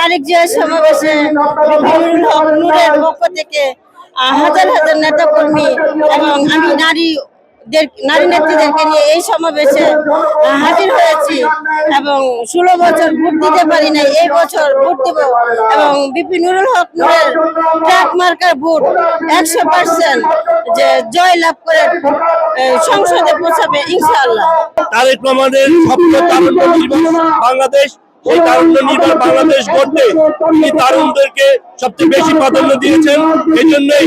তারিখ জিয়ার সমাবেশে নুরুল হক নূরের পক্ষ থেকে হাজার হাজার নেতা কর্মী এবং আমি নারী নেত্রীদেরকে নিয়ে এই সমাবেশে হাজির হয়েছি এবং 16 বছর ভোট দিতে পারি নাই, এই বছর ভোট দেব এবং বিপি নুরুল হক নূরের ট্রাক মার্কার ভোট 100% যে জয় লাভ করে সংসদে পৌঁছাবে ইনশাআল্লাহ। তারেক রহমানের স্বপ্ন তারুণ্য নির্ভর বাংলাদেশ, এই তারুণ্য নির্ভর বাংলাদেশ গড়তে তিনি তারুণদেরকে সবচেয়ে বেশি প্রাধান্য দিয়েছেন। এই জন্যই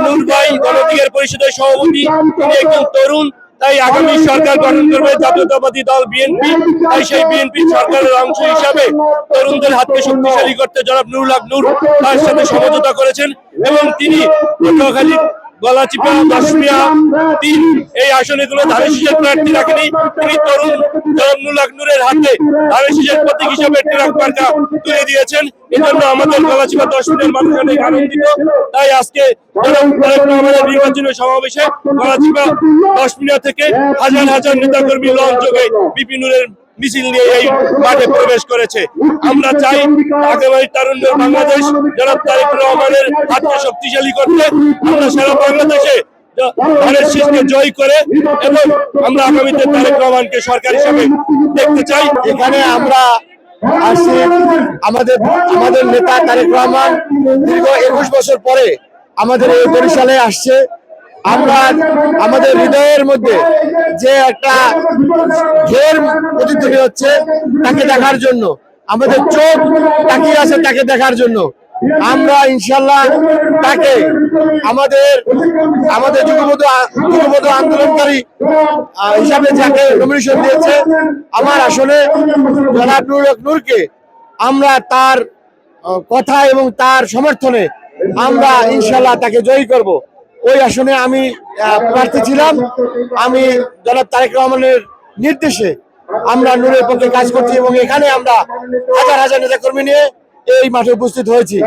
নূর ভাই গণ অধিকার পরিষদের সভাপতি, তিনি একজন তরুণ, তাই আগামী সরকার গঠন করবে জাতীয়তাবাদী দল বিএনপি। তাই সেই বিএনপি সরকারের অংশ হিসাবে তরুণদের হাতকে শক্তিশালী করতে জনাব নুরুল হক নূর তার সাথে সমঝোতা করেছেন এবং তিনি পটুয়াখালী, গলাচিপা, দশমিয়া 3 এই আসনগুলো ধানের শীষের প্রার্থী রাখেনি। তিনি তরুণ জনাব নুরুল হক নূরের হাতে ধানের শীষের প্রতীক হিসাবে ট্রাক মার্কা তুলে দিয়েছেন। এজন্য আমাদের গলাচিপা 10 মিনিটের মানুষ অনেক আনন্দিত। তাই আজকে আমাদের নির্বাচনী সমাবেশে গলাচিপা 10 মিনিট থেকে হাজার হাজার নেতাকর্মী লঞ্চ যোগে বিপি নূরের মিছিল নিয়ে এই মাঠে প্রবেশ করেছে। আমরা চাই আগামী তারুণ্য বাংলাদেশ জনাব তারেক রহমানের হাতকে শক্তিশালী করতে আমরা সারা বাংলাদেশে ধানের শীষকে জয় করে এবং আমরা আগামীতে তারেক রহমানকে সরকার হিসেবে দেখতে চাই। এখানে আমরা আসছি আমাদের নেতা তারেক রহমান দীর্ঘ 21 বছর পরে আমাদের এই বরিশালে আসছে। আমরা আমাদের হৃদয়ের মধ্যে যে একটা ঘের প্রতিধ্বনি হচ্ছে তাকে দেখার জন্য, আমাদের চোখ তাকিয়ে আছে তাকে দেখার জন্য। আমরা ইনশাল্লাহ তাকে আমাদের যুগপৎ আন্দোলনকারী হিসাবে যাকে নমিনেশন দিয়েছে আমার আসলে জনাব নুরুল হক নূরকে, আমরা তার কথা এবং তার সমর্থনে আমরা ইনশাল্লাহ তাকে জয়ী করব। ওই আসনে আমি প্রার্থী ছিলাম। আমি জনাব তারেক রহমানের নির্দেশে আমরা নূরের পক্ষে কাজ করছি এবং এখানে আমরা হাজার হাজার নেতাকর্মী নিয়ে এই মাঠে উপস্থিত হয়েছি।